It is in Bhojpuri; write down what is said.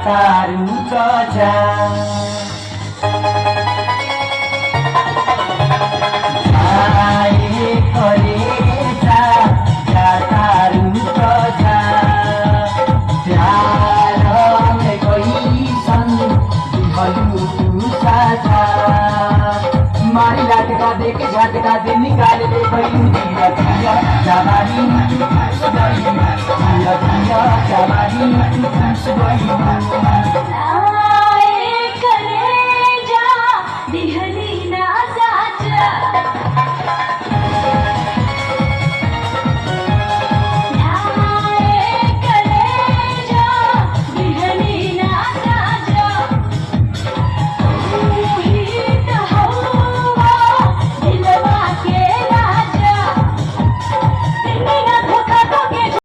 जातारू जा जाए करे जा जातारू जा प्यार में कोई संग दिहलू तू साजा मारी लाटका दे के झटका दे निकाल दे भैलू दिया दिया जवानी दिया दिया जवानी